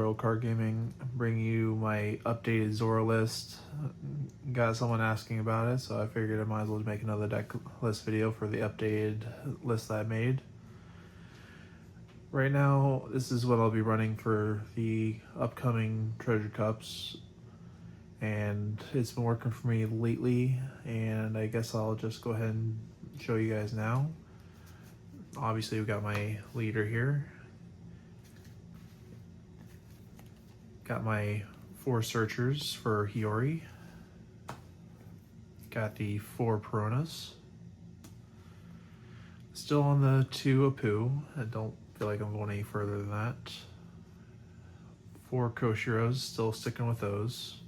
Zoro Card Gaming, bringing you my updated Zoro list. Got someone asking about it, so I figured I might as well make another deck list video for the updated list that I made. Right now, this is what I'll be running for the upcoming Treasure Cups, and it's been working for me lately, and I guess I'll just go ahead and show you guys now. Obviously, we've got my leader here. Got my 4 searchers for Hiyori. Got the 4 Peronas. Still on the 2 Apu. I don't feel like I'm going any further than that. 4 Koshiros, still sticking with those.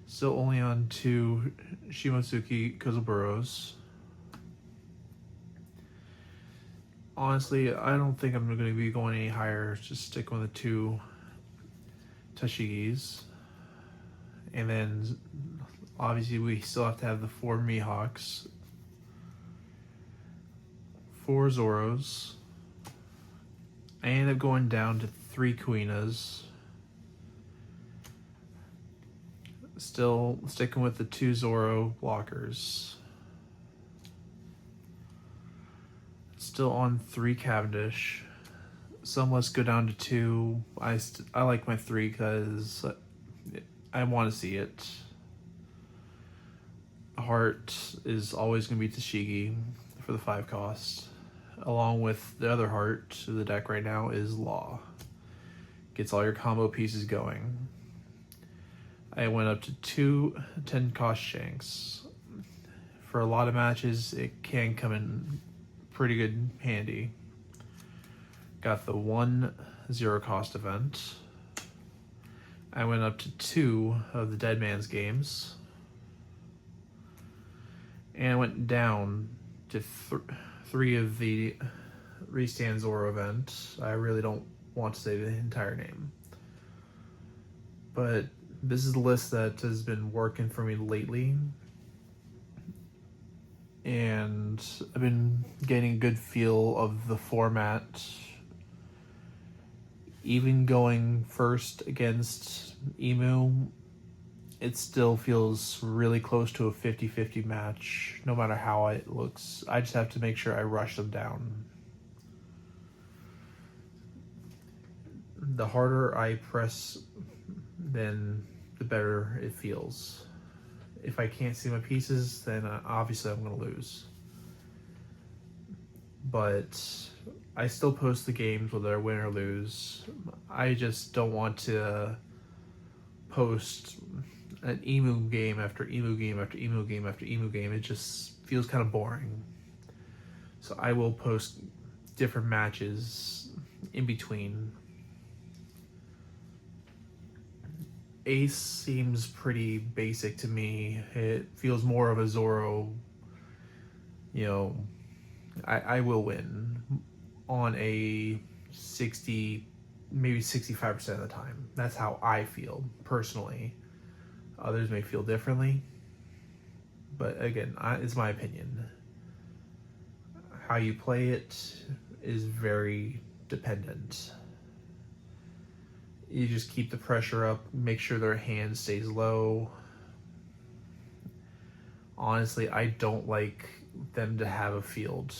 Still only on 2 Shimotsuki Kozoburos. Honestly, I don't think I'm going to be going any higher. Just stick with the 2 Tashigis. And then obviously we still have to have the 4 Mihawks, 4 Zoros. I ended up going down to 3 Kuinas. Still sticking with the 2 Zoro blockers. Still on 3 Cavendish. Some let's go down to 2. I like my 3 because I want to see it. Heart is always going to be Tashigi for the 5 cost. Along with the other heart of the deck right now is Law. Gets all your combo pieces going. I went up to 2 10 cost Shanks. For a lot of matches, it can come in pretty good handy. Got the 1 0 cost event. I went up to 2 of the Dead Man's games. And I went down to 3 of the Restand Zoro event. I really don't want to say the entire name. But this is the list that has been working for me lately. And I've been getting a good feel of the format. Even going first against Emu, it still feels really close to a 50-50 match, no matter how it looks. I just have to make sure I rush them down. The harder I press, then the better it feels. If I can't see my pieces, then obviously I'm going to lose. But I still post the games whether I win or lose. I just don't want to post an Emu game after Emu game after Emu game after Emu game. It just feels kind of boring. So I will post different matches in between. Ace seems pretty basic to me. It feels more of a Zoro, I will win on a 60, maybe 65% of the time. That's how I feel personally. Others may feel differently, but again, it's my opinion. How you play it is very dependent. You just keep the pressure up, make sure their hand stays low. Honestly, I don't like them to have a field.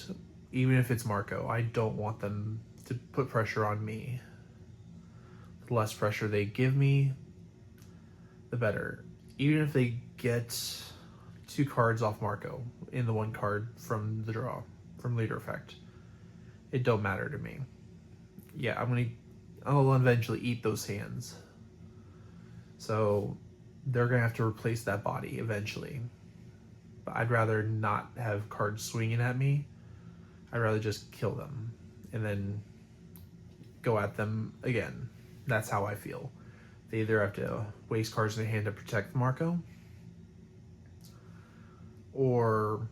Even if it's Marco, I don't want them to put pressure on me. The less pressure they give me, the better. Even if they get 2 cards off Marco in the 1 card from the draw, from leader effect, it don't matter to me. Yeah, I'll eventually eat those hands. So they're gonna have to replace that body eventually. But I'd rather not have cards swinging at me. I'd rather just kill them and then go at them again. That's how I feel. They either have to waste cards in their hand to protect Marco or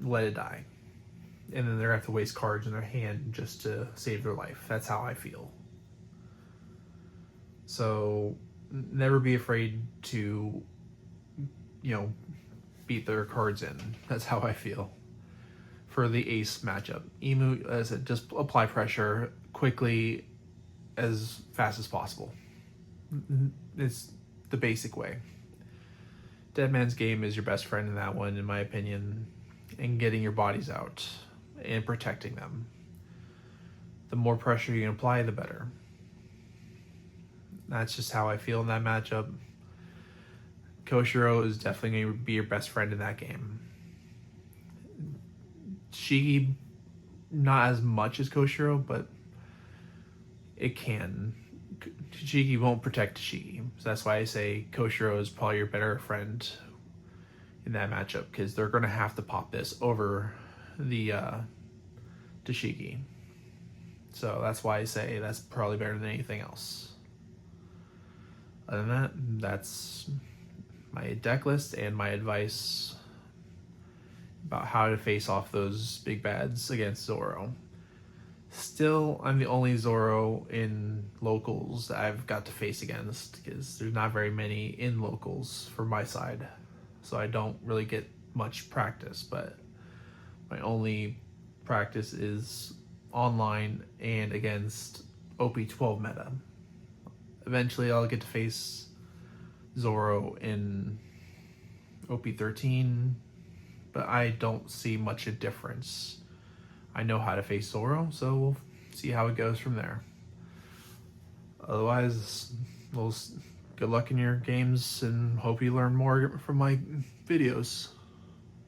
let it die. And then they're gonna have to waste cards in their hand just to save their life. That's how I feel. So never be afraid to, beat their cards in. That's how I feel. For the ace matchup, Emu, as I said, just apply pressure quickly as fast as possible. It's the basic way. Dead Man's Game is your best friend in that one, in my opinion, in getting your bodies out and protecting them. The more pressure you can apply, the better. That's just how I feel in that matchup. Koshiro is definitely going to be your best friend in that game. Shigi, not as much as Koshiro, but it can. Shigi won't protect Shigi. So that's why I say Koshiro is probably your better friend in that matchup, because they're going to have to pop this over the Shigi. So that's why I say that's probably better than anything else. Other than that, that's my deck list and my advice about how to face off those big bads against Zoro. Still, I'm the only Zoro in locals that I've got to face against, because there's not very many in locals for my side. So I don't really get much practice, but my only practice is online and against OP12 meta. Eventually I'll get to face Zoro in OP13, but I don't see much a difference. I know how to face Zoro, so we'll see how it goes from there. Otherwise, good luck in your games and hope you learn more from my videos.